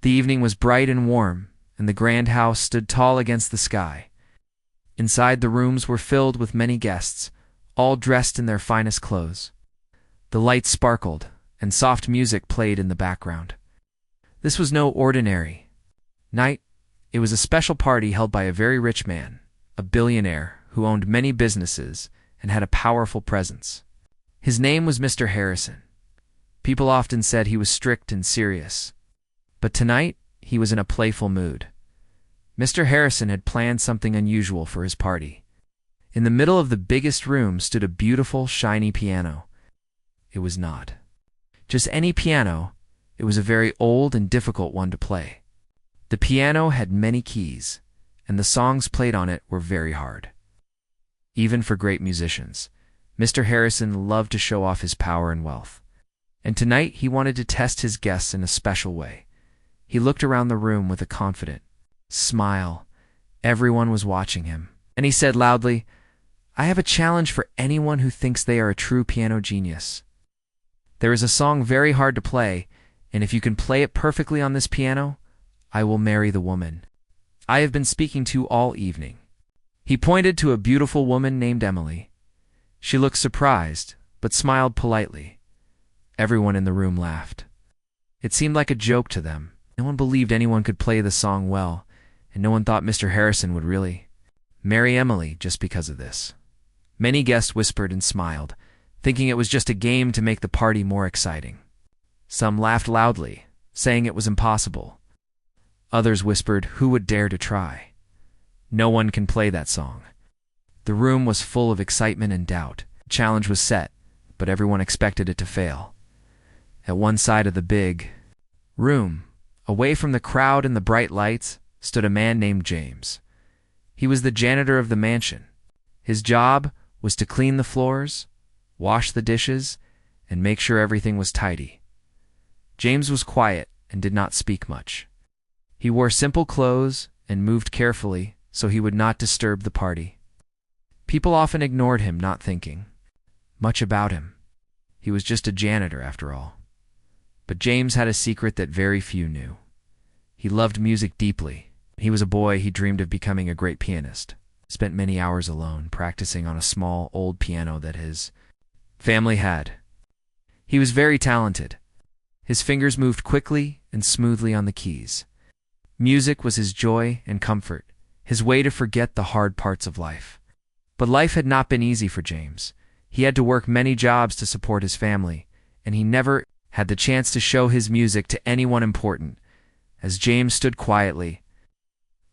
The evening was bright and warm, and the grand house stood tall against the sky. Inside, the rooms were filled with many guests, all dressed in their finest clothes. The lights sparkled, and soft music played in the background. This was no ordinary night. It was a special party held by a very rich man, a billionaire who owned many businesses and had a powerful presence. His name was Mr. Harrison. People often said he was strict and serious, but tonight he was in a playful mood. Mr. Harrison had planned something unusual for his party. In the middle of the biggest room stood a beautiful, shiny piano. It was not just any piano. It was a very old and difficult one to play. The piano had many keys, and the songs played on it were very hard. Even for great musicians, Mr. Harrison loved to show off his power and wealth. And tonight he wanted to test his guests in a special way. He looked around the room with a confident smile. Everyone was watching him, and he said loudly, "I have a challenge for anyone who thinks they are a true piano genius. There is a song very hard to play, and if you can play it perfectly on this piano, I will marry the woman I have been speaking to all evening." He pointed to a beautiful woman named Emily. She looked surprised, but smiled politely. Everyone in the room laughed. It seemed like a joke to them. No one believed anyone could play the song well, and no one thought Mr. Harrison would really marry Emily just because of this. Many guests whispered and smiled, thinking it was just a game to make the party more exciting. Some laughed loudly, saying it was impossible. Others whispered, "Who would dare to try? No one can play that song." The room was full of excitement and doubt. The challenge was set, but everyone expected it to fail. At one side of the big room, away from the crowd and the bright lights, stood a man named James. He was the janitor of the mansion. His job was to clean the floors, wash the dishes, and make sure everything was tidy. James was quiet and did not speak much. He wore simple clothes and moved carefully so he would not disturb the party. People often ignored him, not thinking much about him. He was just a janitor after all. But James had a secret that very few knew. He loved music deeply. When he was a boy, he dreamed of becoming a great pianist. He spent many hours alone, practicing on a small, old piano that his family had. He was very talented. His fingers moved quickly and smoothly on the keys. Music was his joy and comfort, his way to forget the hard parts of life. But life had not been easy for James. He had to work many jobs to support his family, and he never had the chance to show his music to anyone important. As James stood quietly,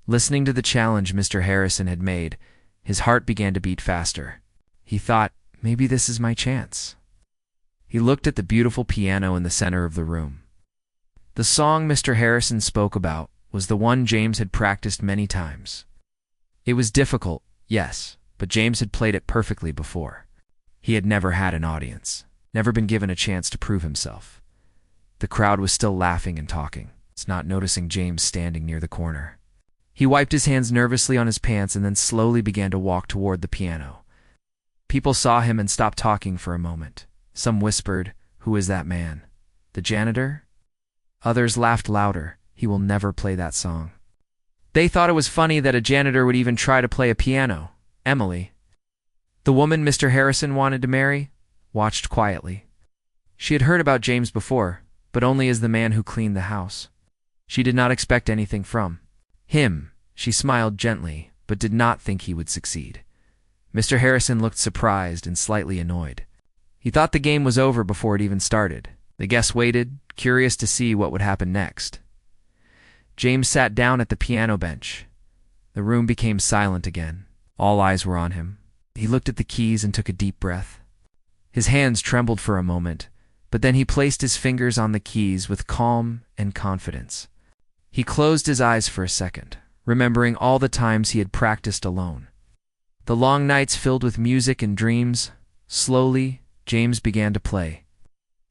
listening to the challenge Mr. Harrison had made, his heart began to beat faster. He thought, maybe this is my chance. He looked at the beautiful piano in the center of the room. The song Mr. Harrison spoke about was the one James had practiced many times. It was difficult, yes, but James had played it perfectly before. He had never had an audience, never been given a chance to prove himself. The crowd was still laughing and talking, not noticing James standing near the corner. He wiped his hands nervously on his pants and then slowly began to walk toward the piano. People saw him and stopped talking for a moment. Some whispered, "Who is that man? The janitor?" Others laughed louder. "He will never play that song." They thought it was funny that a janitor would even try to play a piano. Emily, the woman Mr. Harrison wanted to marry, watched quietly. She had heard about James before, but only as the man who cleaned the house. She did not expect anything from him. She smiled gently, but did not think he would succeed. Mr. Harrison looked surprised and slightly annoyed. He thought the game was over before it even started. The guests waited, curious to see what would happen next. James sat down at the piano bench. The room became silent again. All eyes were on him. He looked at the keys and took a deep breath. His hands trembled for a moment, but then he placed his fingers on the keys with calm and confidence. He closed his eyes for a second, remembering all the times he had practiced alone. The long nights filled with music and dreams. Slowly, James began to play.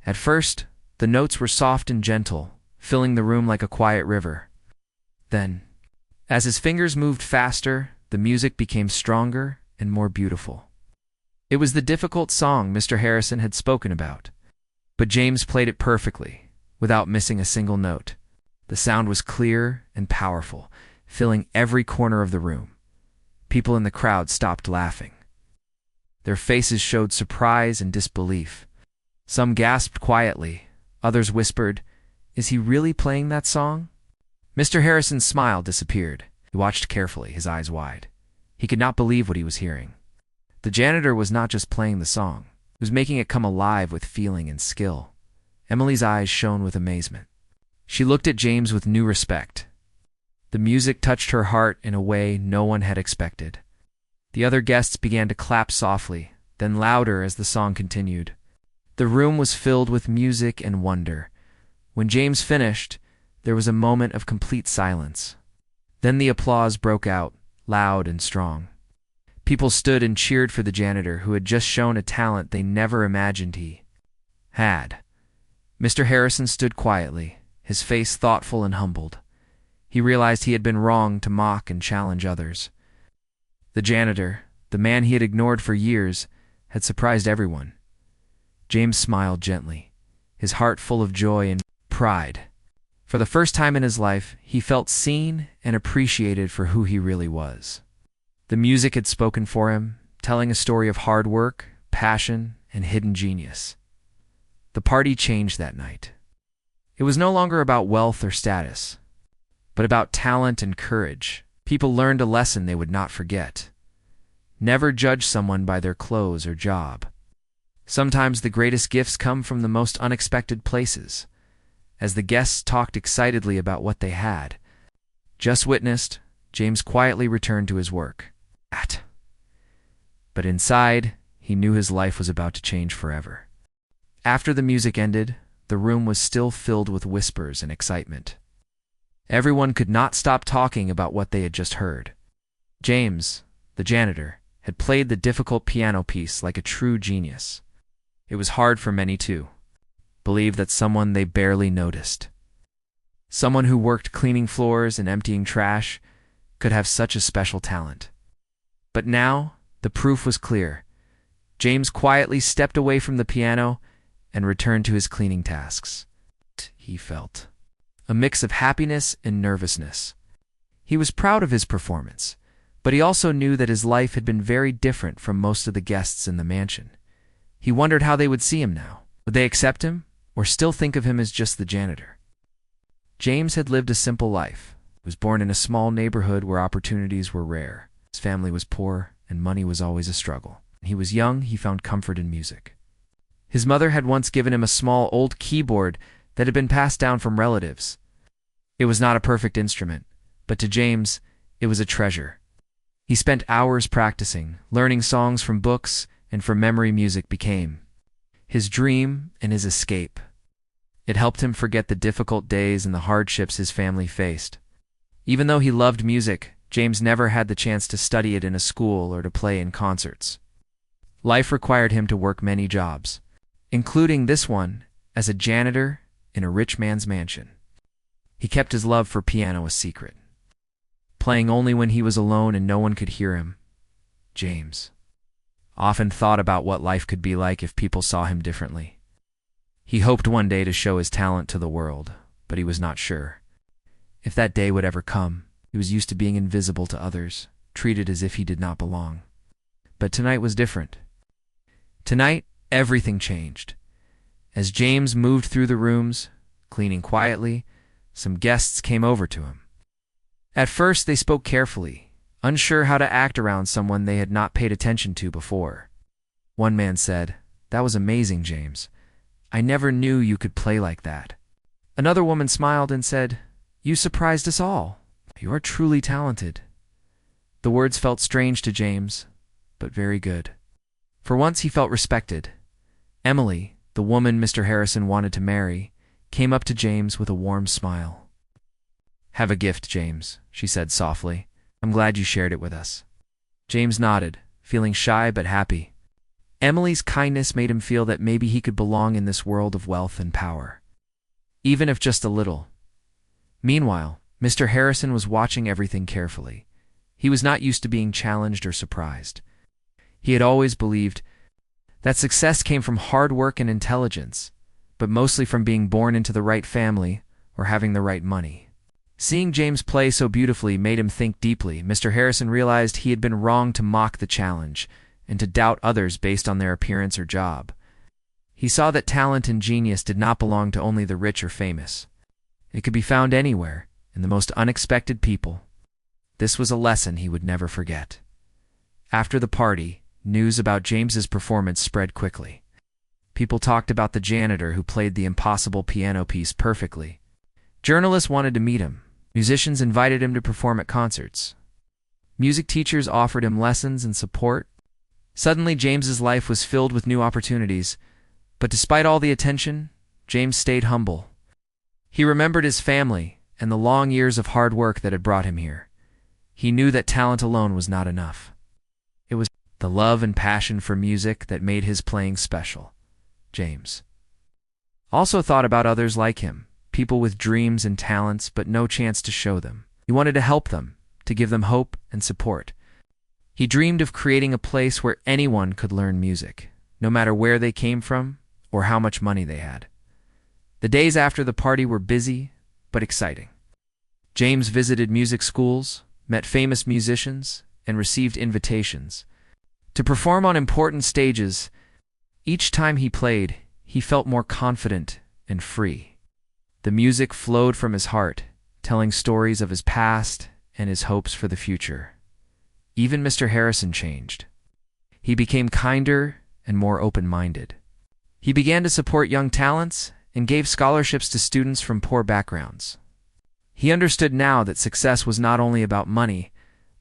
At first, the notes were soft and gentle, filling the room like a quiet river. Then, as his fingers moved faster, the music became stronger and more beautiful. It was the difficult song Mr. Harrison had spoken about, but James played it perfectly, without missing a single note. The sound was clear and powerful, filling every corner of the room. People in the crowd stopped laughing. Their faces showed surprise and disbelief. Some gasped quietly. Others whispered, "Is he really playing that song?" Mr. Harrison's smile disappeared. He watched carefully, his eyes wide. He could not believe what he was hearing. The janitor was not just playing the song. He was making it come alive with feeling and skill. Emily's eyes shone with amazement. She looked at James with new respect. The music touched her heart in a way no one had expected. The other guests began to clap softly, then louder as the song continued. The room was filled with music and wonder. When James finished, there was a moment of complete silence. Then the applause broke out, loud and strong. People stood and cheered for the janitor, who had just shown a talent they never imagined he had. Mr. Harrison stood quietly, his face thoughtful and humbled. He realized he had been wrong to mock and challenge others. The janitor, the man he had ignored for years, had surprised everyone. James smiled gently, his heart full of joy and pride. For the first time in his life, he felt seen and appreciated for who he really was. The music had spoken for him, telling a story of hard work, passion, and hidden genius. The party changed that night. It was no longer about wealth or status, but about talent and courage. People learned a lesson they would not forget. Never judge someone by their clothes or job. Sometimes the greatest gifts come from the most unexpected places. As the guests talked excitedly about what they had just witnessed, James quietly returned to his work. But inside, he knew his life was about to change forever. After the music ended, the room was still filled with whispers and excitement. Everyone could not stop talking about what they had just heard. James, the janitor, had played the difficult piano piece like a true genius. It was hard for many to believe that someone they barely noticed, someone who worked cleaning floors and emptying trash, could have such a special talent. But now, the proof was clear. James quietly stepped away from the piano and returned to his cleaning tasks. He felt a mix of happiness and nervousness. He was proud of his performance, but he also knew that his life had been very different from most of the guests in the mansion. He wondered how they would see him now. Would they accept him, or still think of him as just the janitor? James had lived a simple life. He was born in a small neighborhood where opportunities were rare. His family was poor, and money was always a struggle. When he was young, he found comfort in music. His mother had once given him a small old keyboard that had been passed down from relatives. It was not a perfect instrument, but to James, it was a treasure. He spent hours practicing, learning songs from books, and from memory music became his dream and his escape. It helped him forget the difficult days and the hardships his family faced. Even though he loved music, James never had the chance to study it in a school or to play in concerts. Life required him to work many jobs, including this one as a janitor in a rich man's mansion. He kept his love for piano a secret, playing only when he was alone and no one could hear him. James often thought about what life could be like if people saw him differently. He hoped one day to show his talent to the world, but he was not sure if that day would ever come. He was used to being invisible to others, treated as if he did not belong. But tonight was different. Tonight, everything changed. As James moved through the rooms, cleaning quietly, some guests came over to him. At first, they spoke carefully, unsure how to act around someone they had not paid attention to before. One man said, "That was amazing, James. I never knew you could play like that." Another woman smiled and said, "You surprised us all. You are truly talented." The words felt strange to James, but very good. For once he felt respected. Emily, the woman Mr. Harrison wanted to marry, came up to James with a warm smile. "Have a gift, James," she said softly. "I'm glad you shared it with us." James nodded, feeling shy but happy. Emily's kindness made him feel that maybe he could belong in this world of wealth and power, even if just a little. Meanwhile, Mr. Harrison was watching everything carefully. He was not used to being challenged or surprised. He had always believed that success came from hard work and intelligence, but mostly from being born into the right family or having the right money. Seeing James play so beautifully made him think deeply. Mr. Harrison realized he had been wrong to mock the challenge and to doubt others based on their appearance or job. He saw that talent and genius did not belong to only the rich or famous. It could be found anywhere, in the most unexpected people. This was a lesson he would never forget. After the party, news about James's performance spread quickly. People talked about the janitor who played the impossible piano piece perfectly. Journalists wanted to meet him. Musicians invited him to perform at concerts. Music teachers offered him lessons and support. Suddenly, James's life was filled with new opportunities, but despite all the attention, James stayed humble. He remembered his family and the long years of hard work that had brought him here. He knew that talent alone was not enough. It was the love and passion for music that made his playing special. James also thought about others like him, people with dreams and talents but no chance to show them. He wanted to help them, to give them hope and support. He dreamed of creating a place where anyone could learn music, no matter where they came from or how much money they had. The days after the party were busy but exciting. James visited music schools, met famous musicians, and received invitations to perform on important stages. Each time he played, he felt more confident and free. The music flowed from his heart, telling stories of his past and his hopes for the future. Even Mr. Harrison changed. He became kinder and more open-minded. He began to support young talents and gave scholarships to students from poor backgrounds. He understood now that success was not only about money,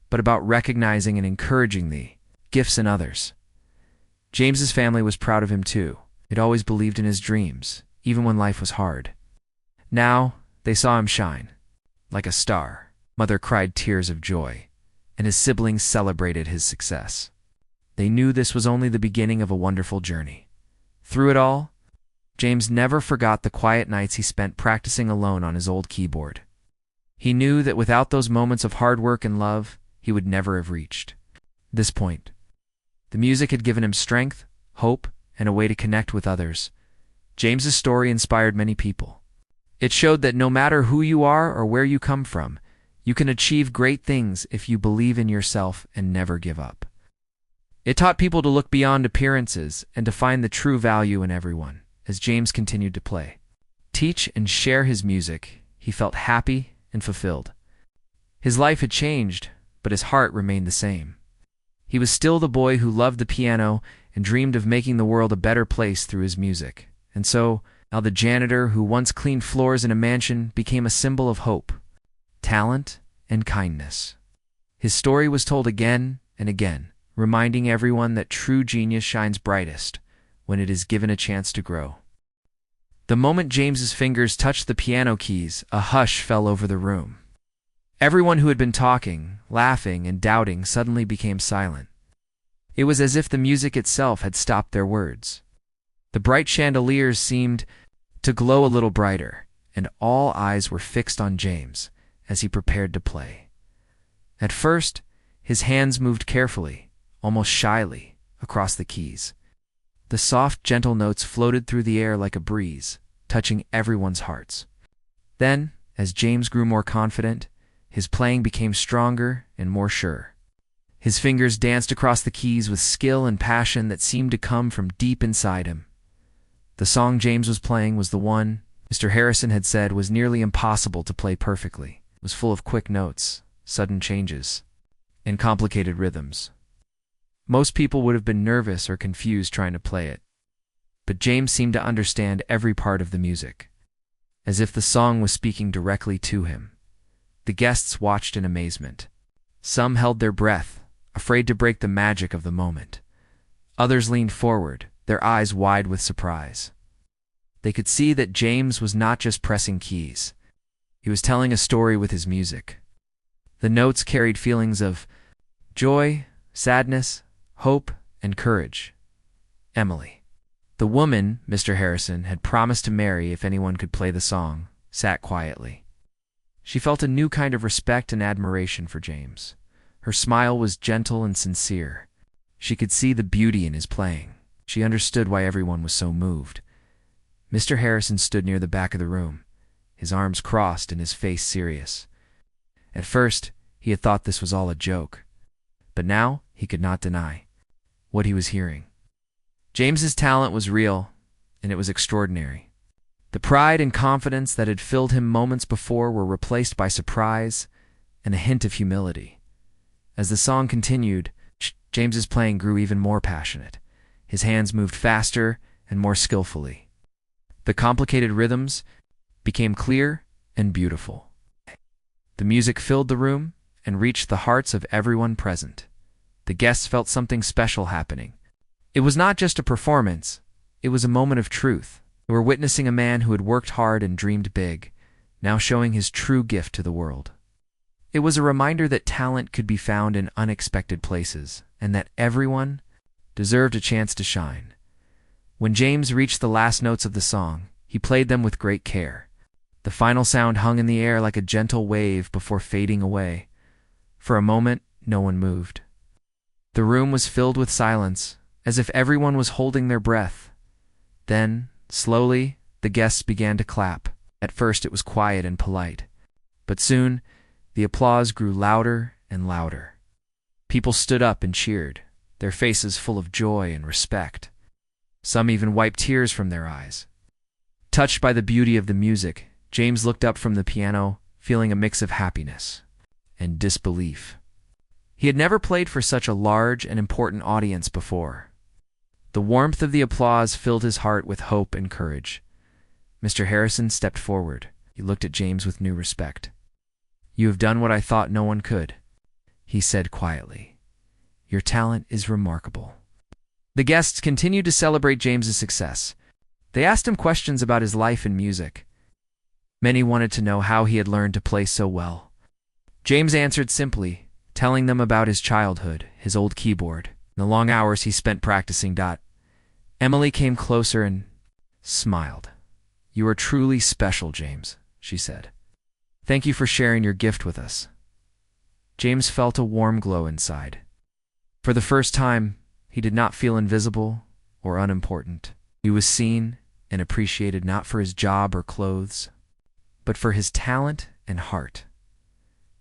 but about recognizing and encouraging the gifts in others. James's family was proud of him too. It always believed in his dreams, even when life was hard. Now, they saw him shine, like a star. Mother cried tears of joy, and his siblings celebrated his success. They knew this was only the beginning of a wonderful journey. Through it all, James never forgot the quiet nights he spent practicing alone on his old keyboard. He knew that without those moments of hard work and love, he would never have reached this point. The music had given him strength, hope, and a way to connect with others. James's story inspired many people. It showed that no matter who you are or where you come from, you can achieve great things if you believe in yourself and never give up. It taught people to look beyond appearances and to find the true value in everyone. As James continued to play, teach, and share his music, he felt happy and fulfilled. His life had changed, but his heart remained the same. He was still the boy who loved the piano and dreamed of making the world a better place through his music. And so, now the janitor who once cleaned floors in a mansion became a symbol of hope, talent, and kindness. His story was told again and again, reminding everyone that true genius shines brightest when it is given a chance to grow. The moment James's fingers touched the piano keys, a hush fell over the room. Everyone who had been talking, laughing, and doubting suddenly became silent. It was as if the music itself had stopped their words. The bright chandeliers seemed to glow a little brighter, and all eyes were fixed on James as he prepared to play. At first, his hands moved carefully, almost shyly, across the keys. The soft, gentle notes floated through the air like a breeze, touching everyone's hearts. Then, as James grew more confident, his playing became stronger and more sure. His fingers danced across the keys with skill and passion that seemed to come from deep inside him. The song James was playing was the one Mr. Harrison had said was nearly impossible to play perfectly. It was full of quick notes, sudden changes, and complicated rhythms. Most people would have been nervous or confused trying to play it, but James seemed to understand every part of the music, as if the song was speaking directly to him. The guests watched in amazement. Some held their breath, afraid to break the magic of the moment. Others leaned forward, their eyes wide with surprise. They could see that James was not just pressing keys. He was telling a story with his music. The notes carried feelings of joy, sadness, hope, and courage. Emily, the woman Mr. Harrison had promised to marry if anyone could play the song, sat quietly. She felt a new kind of respect and admiration for James. Her smile was gentle and sincere. She could see the beauty in his playing. She understood why everyone was so moved. Mr. Harrison stood near the back of the room, his arms crossed and his face serious. At first, he had thought this was all a joke, but now he could not deny what he was hearing. James's talent was real, and it was extraordinary. The pride and confidence that had filled him moments before were replaced by surprise and a hint of humility. As the song continued, James's playing grew even more passionate. His hands moved faster and more skillfully. The complicated rhythms became clear and beautiful. The music filled the room and reached the hearts of everyone present. The guests felt something special happening. It was not just a performance, it was a moment of truth. They were witnessing a man who had worked hard and dreamed big, now showing his true gift to the world. It was a reminder that talent could be found in unexpected places, and that everyone deserved a chance to shine. When James reached the last notes of the song, he played them with great care. The final sound hung in the air like a gentle wave before fading away. For a moment, no one moved. The room was filled with silence, as if everyone was holding their breath. Then, slowly, the guests began to clap. At first it was quiet and polite, but soon the applause grew louder and louder. People stood up and cheered, their faces full of joy and respect. Some even wiped tears from their eyes. Touched by the beauty of the music, James looked up from the piano, feeling a mix of happiness and disbelief. He had never played for such a large and important audience before. The warmth of the applause filled his heart with hope and courage. Mr. Harrison stepped forward. He looked at James with new respect. "You have done what I thought no one could," he said quietly. "Your talent is remarkable." The guests continued to celebrate James's success. They asked him questions about his life and music. Many wanted to know how he had learned to play so well. James answered simply, telling them about his childhood, his old keyboard, and the long hours he spent practicing. Emily came closer and smiled. "You are truly special, James," she said. "Thank you for sharing your gift with us." James felt a warm glow inside. For the first time, he did not feel invisible or unimportant. He was seen and appreciated not for his job or clothes, but for his talent and heart.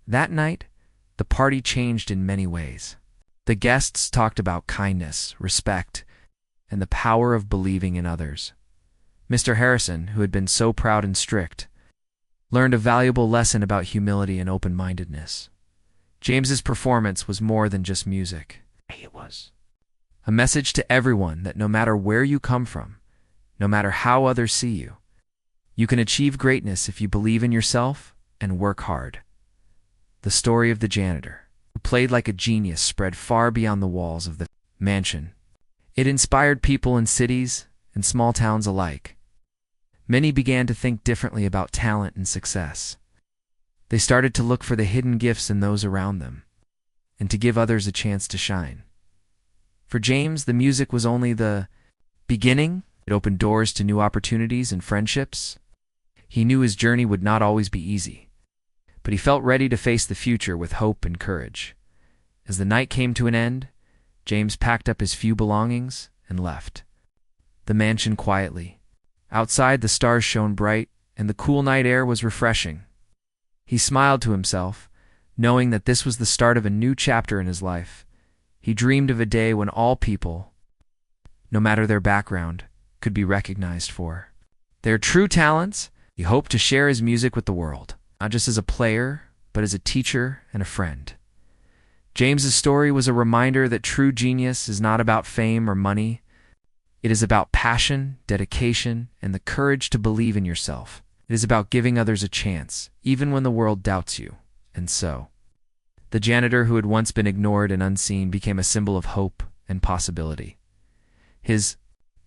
That night, the party changed in many ways. The guests talked about kindness, respect, and the power of believing in others. Mr. Harrison, who had been so proud and strict, learned a valuable lesson about humility and open-mindedness. James's performance was more than just music. It was a message to everyone that no matter where you come from, no matter how others see you, you can achieve greatness if you believe in yourself and work hard. The story of the janitor, who played like a genius, spread far beyond the walls of the mansion. It inspired people in cities and small towns alike. Many began to think differently about talent and success. They started to look for the hidden gifts in those around them, and to give others a chance to shine. For James, the music was only the beginning. It opened doors to new opportunities and friendships. He knew his journey would not always be easy, but he felt ready to face the future with hope and courage. As the night came to an end, James packed up his few belongings and left the mansion quietly. Outside, the stars shone bright, and the cool night air was refreshing. He smiled to himself, knowing that this was the start of a new chapter in his life. He dreamed of a day when all people, no matter their background, could be recognized for their true talents. He hoped to share his music with the world, not just as a player, but as a teacher and a friend. James's story was a reminder that true genius is not about fame or money. It is about passion, dedication, and the courage to believe in yourself. It is about giving others a chance, even when the world doubts you. And so, the janitor who had once been ignored and unseen became a symbol of hope and possibility. His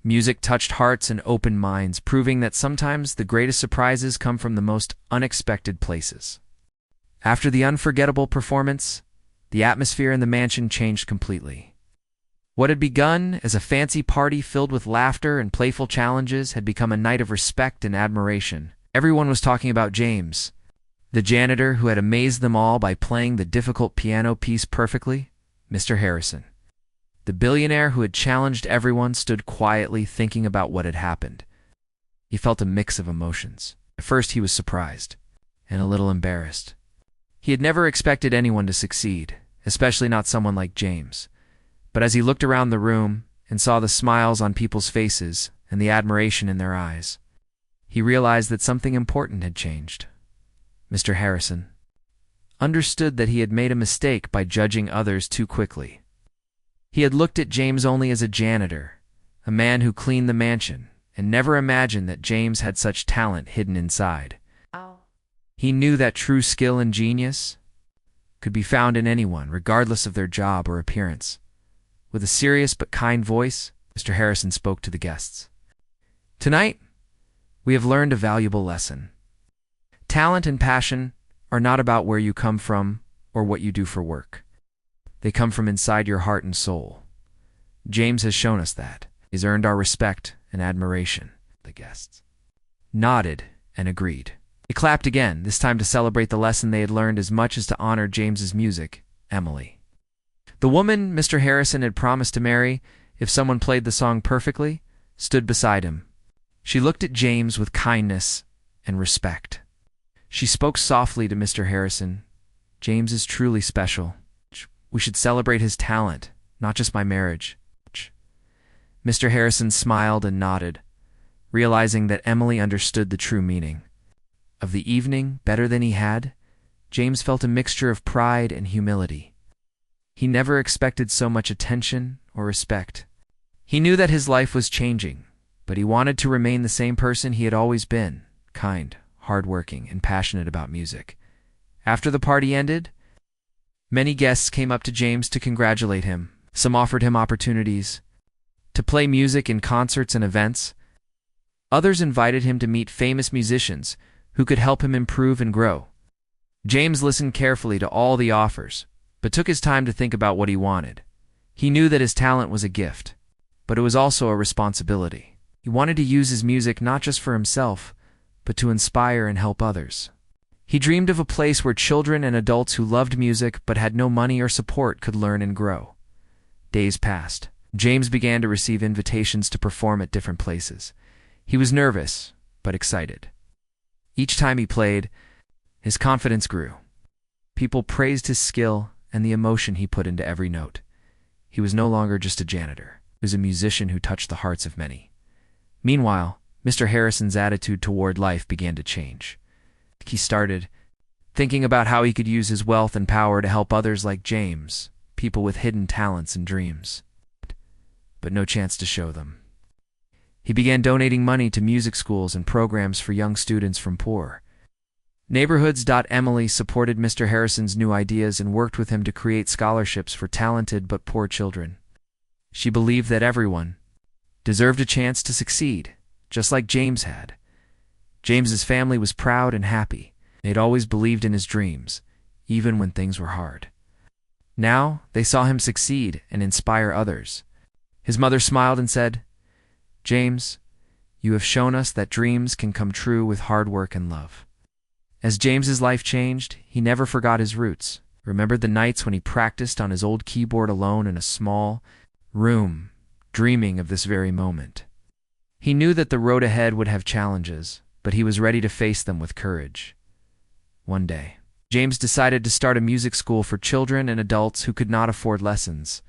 music touched hearts and opened minds, proving that sometimes the greatest surprises come from the most unexpected places. After the unforgettable performance, the atmosphere in the mansion changed completely. What had begun as a fancy party filled with laughter and playful challenges had become a night of respect and admiration. Everyone was talking about James, the janitor who had amazed them all by playing the difficult piano piece perfectly. Mr. Harrison, the billionaire who had challenged everyone, stood quietly thinking about what had happened. He felt a mix of emotions. At first he was surprised and a little embarrassed. He had never expected anyone to succeed, especially not someone like James. But as he looked around the room and saw the smiles on people's faces and the admiration in their eyes, he realized that something important had changed. Mr. Harrison understood that he had made a mistake by judging others too quickly. He had looked at James only as a janitor, a man who cleaned the mansion, and never imagined that James had such talent hidden inside. He knew that true skill and genius could be found in anyone, regardless of their job or appearance. With a serious but kind voice, Mr. Harrison spoke to the guests. Tonight, we have learned a valuable lesson. Talent and passion are not about where you come from or what you do for work. They come from inside your heart and soul. James has shown us that. He's earned our respect and admiration. The guests nodded and agreed. They clapped again, this time to celebrate the lesson they had learned as much as to honor James's music, Emily. The woman Mr. Harrison had promised to marry, if someone played the song perfectly, stood beside him. She looked at James with kindness and respect. She spoke softly to Mr. Harrison. James is truly special. We should celebrate his talent, not just my marriage. Mr. Harrison smiled and nodded, realizing that Emily understood the true meaning. Of the evening, better than he had, James felt a mixture of pride and humility. He never expected so much attention or respect. He knew that his life was changing, but he wanted to remain the same person he had always been, kind, hardworking, and passionate about music. After the party ended, many guests came up to James to congratulate him. Some offered him opportunities to play music in concerts and events. Others invited him to meet famous musicians who could help him improve and grow. James listened carefully to all the offers, but took his time to think about what he wanted. He knew that his talent was a gift, but it was also a responsibility. He wanted to use his music not just for himself, but to inspire and help others. He dreamed of a place where children and adults who loved music but had no money or support could learn and grow. Days passed. James began to receive invitations to perform at different places. He was nervous, but excited. Each time he played, his confidence grew. People praised his skill and the emotion he put into every note. He was no longer just a janitor. He was a musician who touched the hearts of many. Meanwhile, Mr. Harrison's attitude toward life began to change. He started thinking about how he could use his wealth and power to help others like James, people with hidden talents and dreams, but no chance to show them. He began donating money to music schools and programs for young students from poor neighborhoods. Emily supported Mr. Harrison's new ideas and worked with him to create scholarships for talented but poor children. She believed that everyone deserved a chance to succeed, just like James had. James's family was proud and happy. They'd always believed in his dreams, even when things were hard. Now they saw him succeed and inspire others. His mother smiled and said, "James, you have shown us that dreams can come true with hard work and love." As James's life changed, he never forgot his roots. Remembered the nights when he practiced on his old keyboard alone in a small room, dreaming of this very moment. He knew that the road ahead would have challenges, but he was ready to face them with courage. One day, James decided to start a music school for children and adults who could not afford lessons.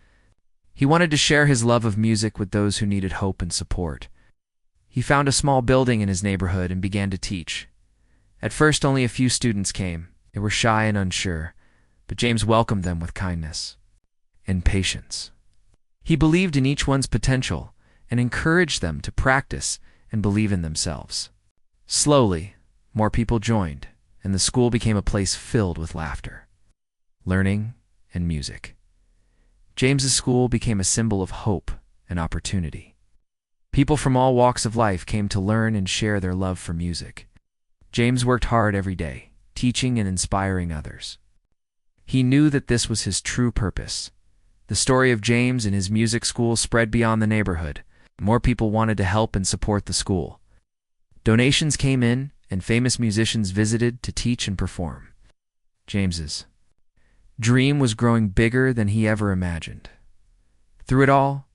He wanted to share his love of music with those who needed hope and support. He found a small building in his neighborhood and began to teach. At first, only a few students came. They were shy and unsure, but James welcomed them with kindness and patience. He believed in each one's potential and encouraged them to practice and believe in themselves. Slowly, more people joined, and the school became a place filled with laughter, learning, and music. James's school became a symbol of hope and opportunity. People from all walks of life came to learn and share their love for music. James worked hard every day, teaching and inspiring others. He knew that this was his true purpose. The story of James and his music school spread beyond the neighborhood. More people wanted to help and support the school. Donations came in, and famous musicians visited to teach and perform. James's dream was growing bigger than he ever imagined. Through it all,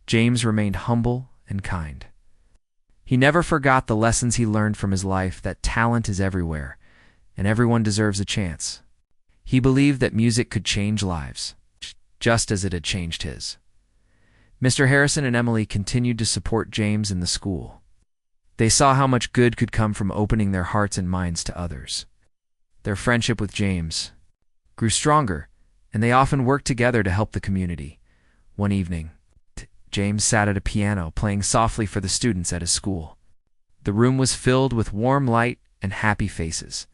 James remained humble and kind. He never forgot the lessons he learned from his life, that talent is everywhere, and everyone deserves a chance. He believed that music could change lives, just as it had changed his. Mr. Harrison and Emily continued to support James in the school. They saw how much good could come from opening their hearts and minds to others. Their friendship with James grew stronger, and they often worked together to help the community. One evening, James sat at a piano playing softly for the students at his school. The room was filled with warm light and happy faces.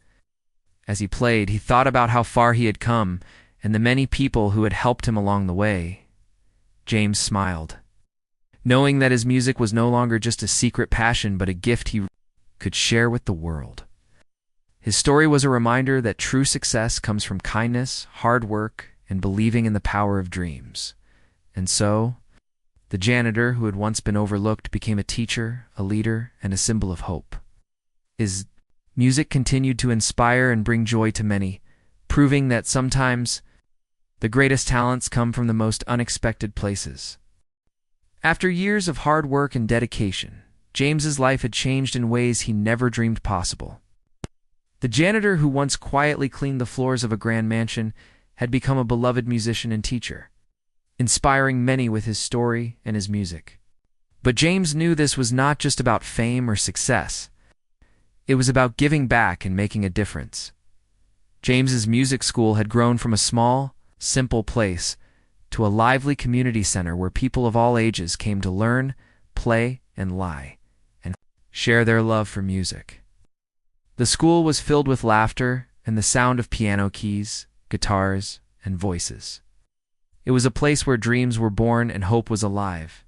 As he played, he thought about how far he had come and the many people who had helped him along the way. James smiled, knowing that his music was no longer just a secret passion but a gift he could share with the world. His story was a reminder that true success comes from kindness, hard work, and believing in the power of dreams. And so, the janitor who had once been overlooked became a teacher, a leader, and a symbol of hope. His music continued to inspire and bring joy to many, proving that sometimes the greatest talents come from the most unexpected places. After years of hard work and dedication, James's life had changed in ways he never dreamed possible. The janitor who once quietly cleaned the floors of a grand mansion had become a beloved musician and teacher, inspiring many with his story and his music. But James knew this was not just about fame or success. It was about giving back and making a difference. James's music school had grown from a small, simple place to a lively community center where people of all ages came to learn, play, and share their love for music. The school was filled with laughter and the sound of piano keys, guitars, and voices. It was a place where dreams were born and hope was alive.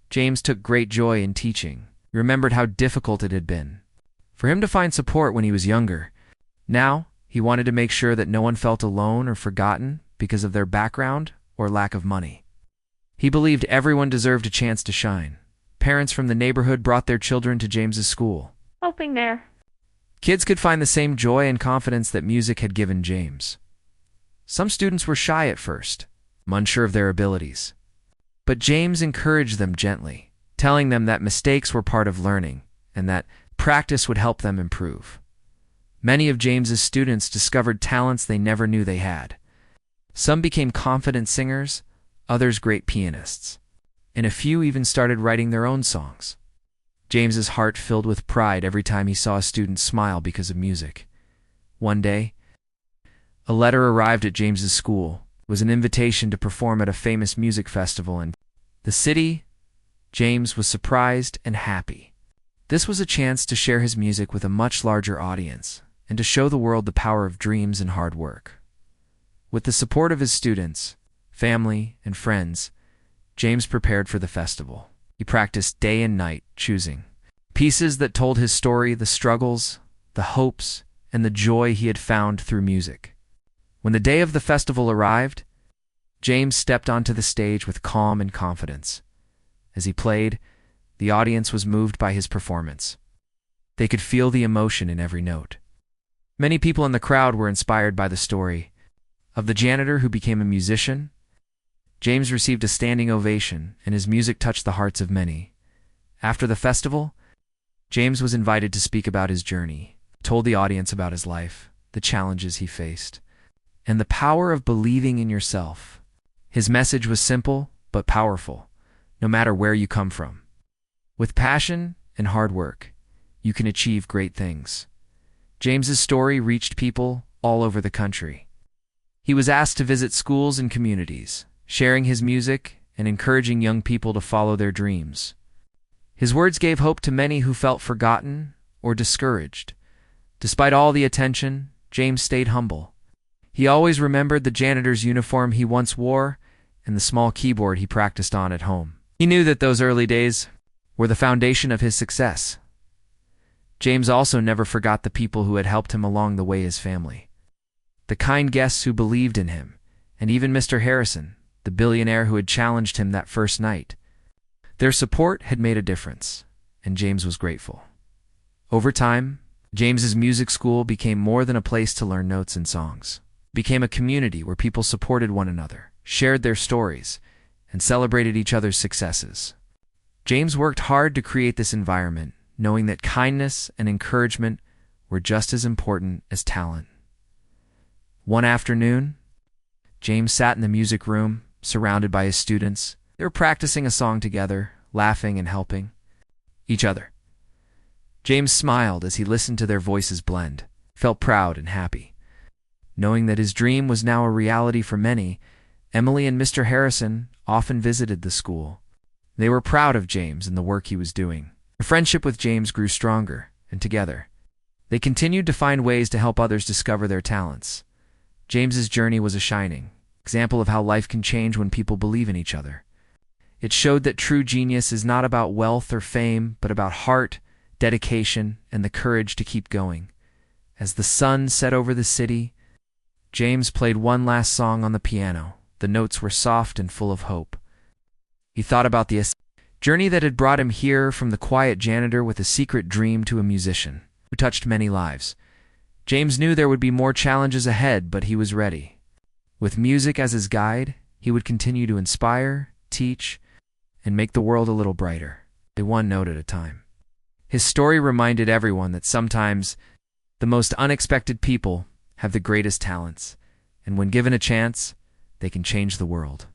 James took great joy in teaching. He remembered how difficult it had been for him to find support when he was younger. Now, he wanted to make sure that no one felt alone or forgotten because of their background or lack of money. He believed everyone deserved a chance to shine. Parents from the neighborhood brought their children to James's school, hoping there kids could find the same joy and confidence that music had given James. Some students were shy at first, unsure of their abilities. But James encouraged them gently, telling them that mistakes were part of learning and that practice would help them improve. Many of James's students discovered talents they never knew they had. Some became confident singers, others great pianists, and a few even started writing their own songs. James's heart filled with pride every time he saw a student smile because of music. One day, a letter arrived at James's school. It was an invitation to perform at a famous music festival in the city. James was surprised and happy. This was a chance to share his music with a much larger audience and to show the world the power of dreams and hard work. With the support of his students, family, and friends, James prepared for the festival. He practiced day and night, choosing pieces that told his story, the struggles, the hopes, and the joy he had found through music. When the day of the festival arrived, James stepped onto the stage with calm and confidence. As he played, the audience was moved by his performance. They could feel the emotion in every note. Many people in the crowd were inspired by the story of the janitor who became a musician. James received a standing ovation, and his music touched the hearts of many. After the festival, James was invited to speak about his journey, told the audience about his life, the challenges he faced, and the power of believing in yourself. His message was simple but powerful, no matter where you come from. With passion and hard work, you can achieve great things. James's story reached people all over the country. He was asked to visit schools and communities, sharing his music and encouraging young people to follow their dreams. His words gave hope to many who felt forgotten or discouraged. Despite all the attention, James stayed humble. He always remembered the janitor's uniform he once wore and the small keyboard he practiced on at home. He knew that those early days were the foundation of his success. James also never forgot the people who had helped him along the way, his family, the kind guests who believed in him, and even Mr. Harrison, the billionaire who had challenged him that first night. Their support had made a difference, and James was grateful. Over time, James's music school became more than a place to learn notes and songs. It became a community where people supported one another, shared their stories, and celebrated each other's successes. James worked hard to create this environment, knowing that kindness and encouragement were just as important as talent. One afternoon, James sat in the music room, surrounded by his students. They were practicing a song together, laughing and helping each other. James smiled as he listened to their voices blend, felt proud and happy. Knowing that his dream was now a reality for many, Emily and Mr. Harrison often visited the school. They were proud of James and the work he was doing. Their friendship with James grew stronger, and together, they continued to find ways to help others discover their talents. James's journey was a shining example of how life can change when people believe in each other. It showed that true genius is not about wealth or fame, but about heart, dedication, and the courage to keep going. As the sun set over the city, James played one last song on the piano. The notes were soft and full of hope. He thought about the journey that had brought him here, from the quiet janitor with a secret dream to a musician who touched many lives. James knew there would be more challenges ahead, but he was ready. With music as his guide, he would continue to inspire, teach, and make the world a little brighter, one note at a time. His story reminded everyone that sometimes the most unexpected people have the greatest talents, and when given a chance, they can change the world.